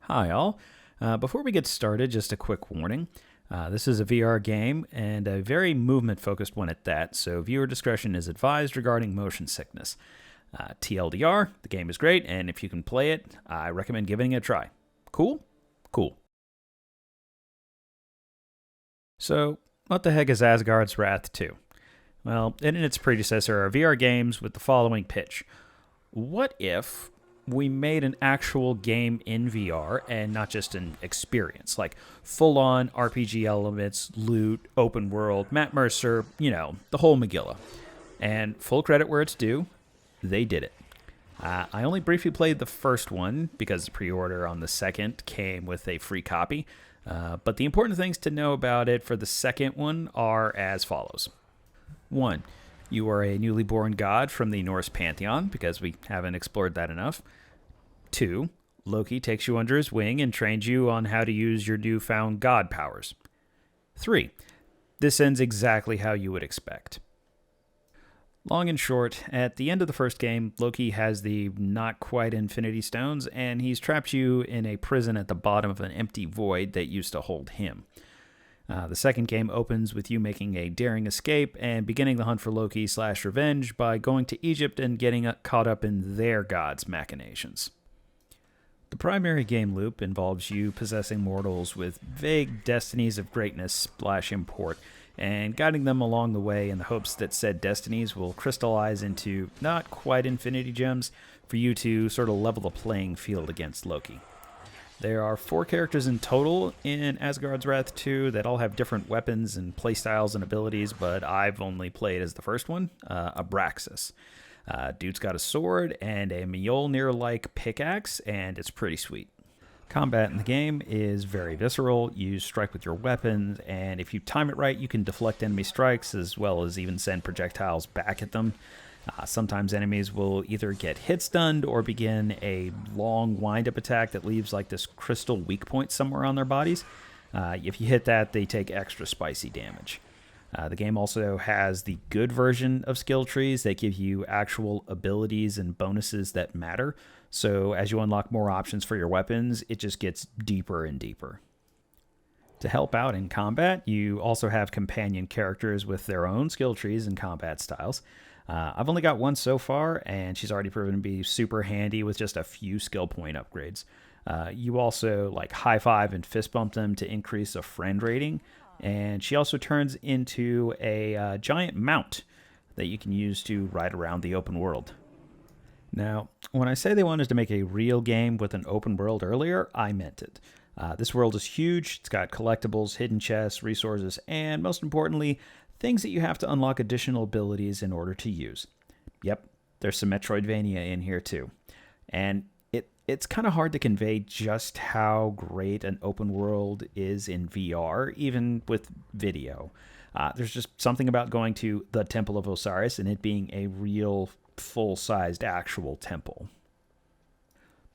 Hi, all. Before we get started, just a quick warning. This is a VR game and a very movement focused one at that, so viewer discretion is advised regarding motion sickness. TLDR, the game is great, and if you can play it, I recommend giving it a try. Cool? Cool. So, what the heck is Asgard's Wrath 2? Well, it and its predecessor are VR games with the following pitch. What if we made an actual game in VR and not just an experience, like full on RPG elements, loot, open world, Matt Mercer, the whole Megillah. And full credit where it's due, they did it. I only briefly played the first one because the pre order on the second came with a free copy. But the important things to know about it for the second one are as follows. 1. You are a newly born god from the Norse pantheon, because we haven't explored that enough. 2. Loki takes you under his wing and trains you on how to use your newfound god powers. 3. This ends exactly how you would expect. Long and short, at the end of the first game, Loki has the not quite Infinity Stones, and he's trapped you in a prison at the bottom of an empty void that used to hold him. The second game opens with you making a daring escape and beginning the hunt for Loki/revenge by going to Egypt and getting caught up in their gods' machinations. The primary game loop involves you possessing mortals with vague destinies of greatness/import and guiding them along the way in the hopes that said destinies will crystallize into not quite infinity gems for you to sort of level the playing field against Loki. There are 4 characters in total in Asgard's Wrath 2 that all have different weapons and playstyles and abilities, but I've only played as the first one, Abraxas. Dude's got a sword and a Mjolnir-like pickaxe, and it's pretty sweet. Combat in the game is very visceral. You strike with your weapons, and if you time it right, you can deflect enemy strikes as well as even send projectiles back at them. Sometimes enemies will either get hit stunned or begin a long wind-up attack that leaves like this crystal weak point somewhere on their bodies. If you hit that, they take extra spicy damage. The game also has the good version of skill trees that give you actual abilities and bonuses that matter. So as you unlock more options for your weapons, it just gets deeper and deeper. To help out in combat, you also have companion characters with their own skill trees and combat styles. I've only got one so far, and she's already proven to be super handy with just a few skill point upgrades. You also high five and fist bump them to increase a friend rating, and she also turns into a giant mount that you can use to ride around the open world. Now, when I say they wanted to make a real game with an open world earlier, I meant it. This world is huge. It's got collectibles, hidden chests, resources, and most importantly, things that you have to unlock additional abilities in order to use. Yep, there's some Metroidvania in here too. And it's kind of hard to convey just how great an open world is in VR, even with video. There's just something about going to the Temple of Osiris and it being a real full-sized actual temple.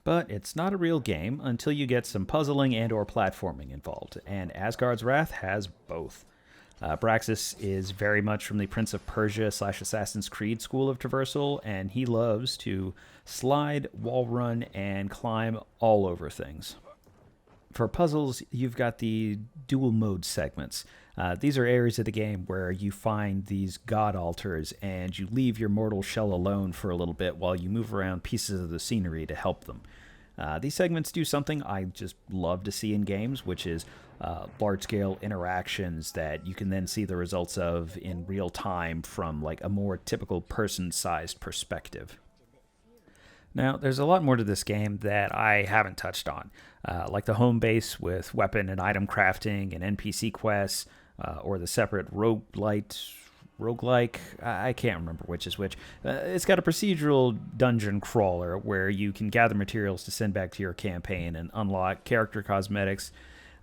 But it's not a real game until you get some puzzling and or platforming involved, and Asgard's Wrath has both. Braxis is very much from the Prince of Persia/Assassin's Creed school of traversal, and he loves to slide, wall run, and climb all over things. For puzzles, you've got the dual mode segments. These are areas of the game where you find these god altars and you leave your mortal shell alone for a little bit while you move around pieces of the scenery to help them. These segments do something I just love to see in games, which is large-scale interactions that you can then see the results of in real time from a more typical person-sized perspective. Now, there's a lot more to this game that I haven't touched on, like the home base with weapon and item crafting and NPC quests, or the separate roguelike, I can't remember which is which. It's got a procedural dungeon crawler where you can gather materials to send back to your campaign and unlock character cosmetics.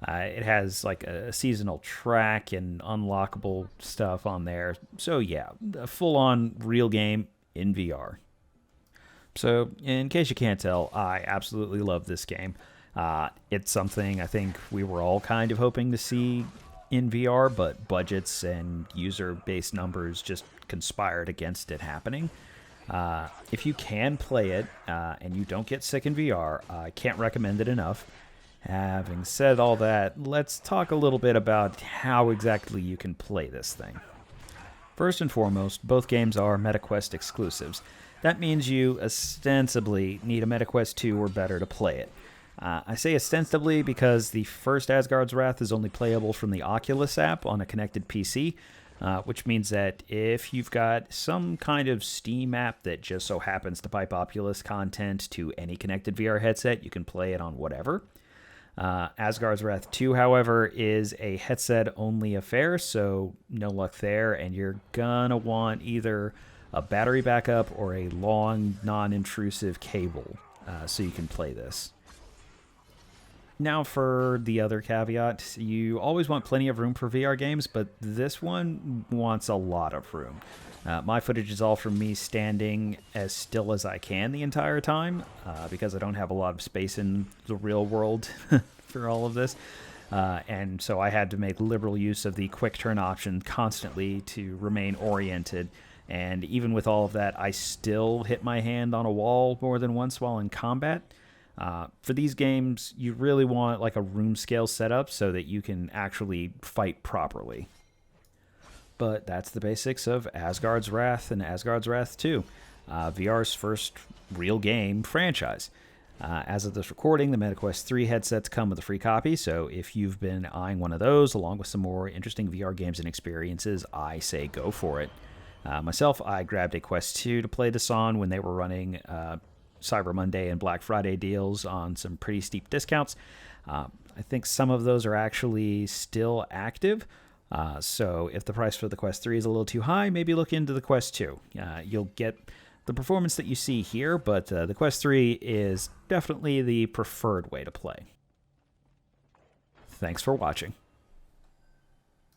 It has a seasonal track and unlockable stuff on there. So yeah, a full-on real game in VR. So in case you can't tell, I absolutely love this game. It's something I think we were all kind of hoping to see in VR, but budgets and user-based numbers just conspired against it happening. If you can play it and you don't get sick in VR, I can't recommend it enough. Having said all that, let's talk a little bit about how exactly you can play this thing. First and foremost, both games are MetaQuest exclusives. That means you ostensibly need a MetaQuest 2 or better to play it. I say ostensibly because the first Asgard's Wrath is only playable from the Oculus app on a connected PC, which means that if you've got some kind of Steam app that just so happens to pipe Oculus content to any connected VR headset, you can play it on whatever. Asgard's Wrath 2, however, is a headset-only affair, so no luck there, and you're gonna want either a battery backup or a long, non-intrusive cable so you can play this. Now for the other caveat, you always want plenty of room for VR games, but this one wants a lot of room. My footage is all from me standing as still as I can the entire time, because I don't have a lot of space in the real world for all of this. And so I had to make liberal use of the quick turn option constantly to remain oriented. And even with all of that, I still hit my hand on a wall more than once while in combat. For these games, you really want like a room scale setup so that you can actually fight properly. But that's the basics of Asgard's Wrath and Asgard's Wrath 2, VR's first real game franchise. As of this recording, the MetaQuest 3 headsets come with a free copy, so if you've been eyeing one of those, along with some more interesting VR games and experiences, I say go for it. Myself, I grabbed a Quest 2 to play this on when they were running Cyber Monday and Black Friday deals on some pretty steep discounts. I think some of those are actually still active. So if the price for the Quest 3 is a little too high, maybe look into the Quest 2. You'll get the performance that you see here, but the Quest 3 is definitely the preferred way to play. Thanks for watching.